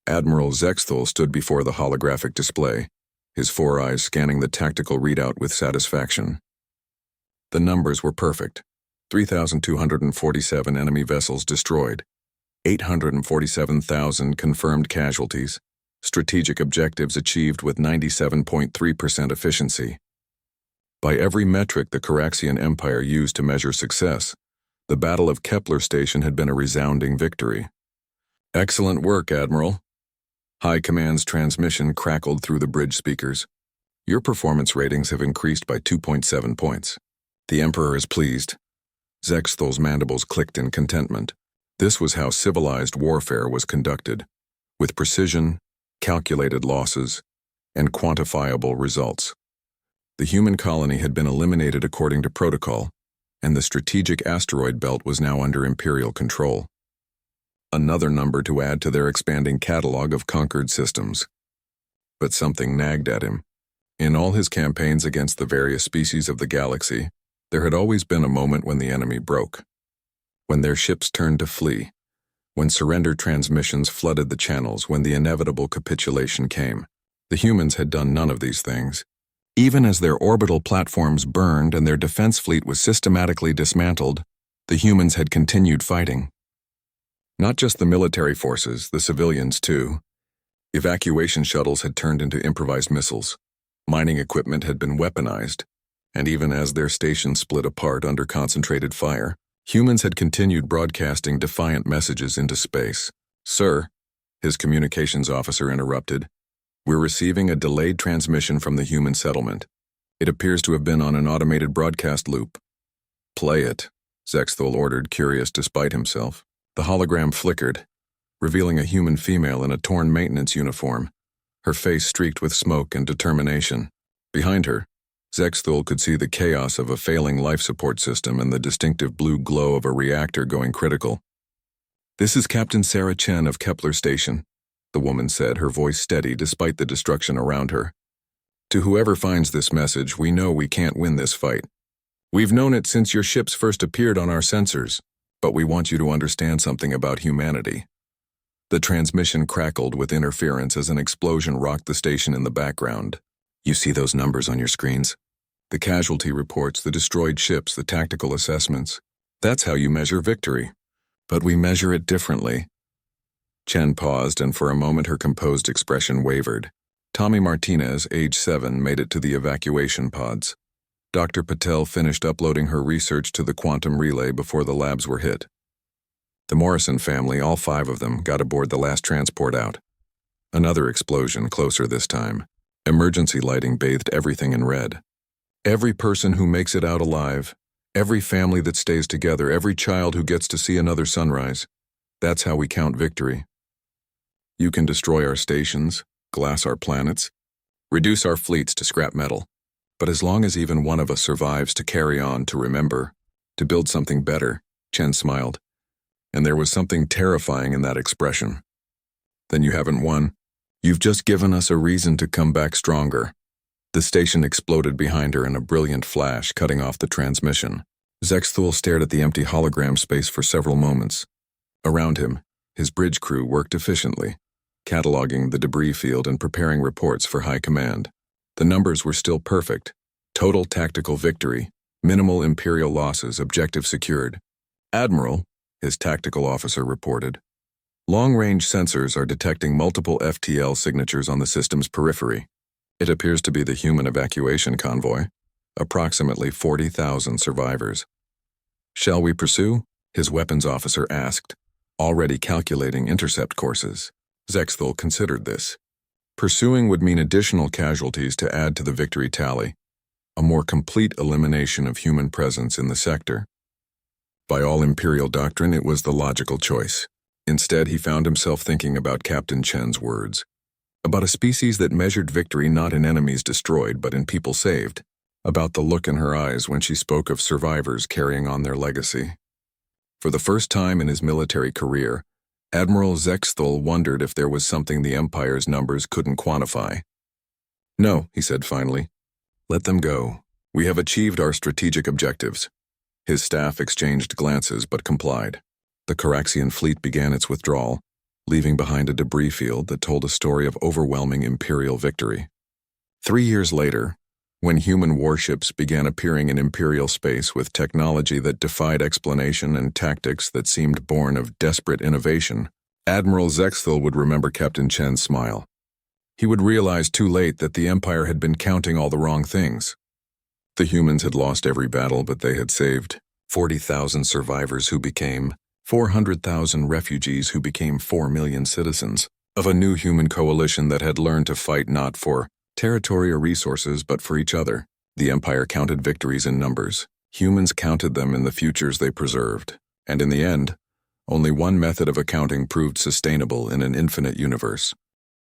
Admiral Zexthal stood before the holographic display, his four eyes scanning the tactical readout with satisfaction. The numbers were perfect. 3,247 enemy vessels destroyed, 847,000 confirmed casualties, strategic objectives achieved with 97.3% efficiency. By every metric the Caraxian Empire used to measure success, the Battle of Kepler Station had been a resounding victory. "Excellent work, Admiral." High Command's transmission crackled through the bridge speakers. "Your performance ratings have increased by 2.7 points. The Emperor is pleased." Zexthal's mandibles clicked in contentment. This was how civilized warfare was conducted, with precision, calculated losses, and quantifiable results. The human colony had been eliminated according to protocol, and the strategic asteroid belt was now under Imperial control. Another number to add to their expanding catalog of conquered systems. But something nagged at him. In all his campaigns against the various species of the galaxy, there had always been a moment when the enemy broke. When their ships turned to flee. When surrender transmissions flooded the channels, when the inevitable capitulation came. The humans had done none of these things. Even as their orbital platforms burned and their defense fleet was systematically dismantled, the humans had continued fighting. Not just the military forces, the civilians too. Evacuation shuttles had turned into improvised missiles. Mining equipment had been weaponized. And even as their stations split apart under concentrated fire, humans had continued broadcasting defiant messages into space. "Sir," his communications officer interrupted, "we're receiving a delayed transmission from the human settlement. It appears to have been on an automated broadcast loop." "Play it," Zexthal ordered, curious despite himself. The hologram flickered, revealing a human female in a torn maintenance uniform, her face streaked with smoke and determination. Behind her, Zexthal could see the chaos of a failing life support system and the distinctive blue glow of a reactor going critical. "This is Captain Sarah Chen of Kepler Station," the woman said, her voice steady despite the destruction around her. "To whoever finds this message, we know we can't win this fight. We've known it since your ships first appeared on our sensors, but we want you to understand something about humanity." The transmission crackled with interference as an explosion rocked the station in the background. "You see those numbers on your screens? The casualty reports, the destroyed ships, the tactical assessments. That's how you measure victory. But we measure it differently." Chen paused, and for a moment her composed expression wavered. Tommy Martinez, age 7, made it to the evacuation pods. Dr. Patel finished uploading her research to the quantum relay before the labs were hit. The Morrison family, all 5 of them, got aboard the last transport out. Another explosion, closer this time. Emergency lighting bathed everything in red. Every person who makes it out alive, every family that stays together, every child who gets to see another sunrise. That's how we count victory. You can destroy our stations, glass our planets, reduce our fleets to scrap metal. But as long as even one of us survives to carry on, to remember, to build something better, Chen smiled. And there was something terrifying in that expression. "Then you haven't won. You've just given us a reason to come back stronger." The station exploded behind her in a brilliant flash, cutting off the transmission. Zexthal stared at the empty hologram space for several moments. Around him, his bridge crew worked efficiently, cataloging the debris field and preparing reports for High Command. The numbers were still perfect. Total tactical victory, minimal Imperial losses, objective secured. "Admiral," his tactical officer reported, "long-range sensors are detecting multiple FTL signatures on the system's periphery. It appears to be the human evacuation convoy. Approximately 40,000 survivors." "Shall we pursue?" his weapons officer asked, already calculating intercept courses. Zexthal considered this. Pursuing would mean additional casualties to add to the victory tally, a more complete elimination of human presence in the sector. By all Imperial doctrine, it was the logical choice. Instead, he found himself thinking about Captain Chen's words. About a species that measured victory not in enemies destroyed but in people saved. About the look in her eyes when she spoke of survivors carrying on their legacy. For the first time in his military career, Admiral Zexthal wondered if there was something the Empire's numbers couldn't quantify. "No," he said finally. "Let them go. We have achieved our strategic objectives." His staff exchanged glances but complied. The Caraxian fleet began its withdrawal, leaving behind a debris field that told a story of overwhelming Imperial victory. 3 years later, when human warships began appearing in Imperial space with technology that defied explanation and tactics that seemed born of desperate innovation, Admiral Zexthel would remember Captain Chen's smile. He would realize too late that the Empire had been counting all the wrong things. The humans had lost every battle, but they had saved 40,000 survivors who became 400,000 refugees who became 4 million citizens of a new human coalition that had learned to fight not for territory or resources, but for each other. The Empire counted victories in numbers. Humans counted them in the futures they preserved. And in the end, only one method of accounting proved sustainable in an infinite universe.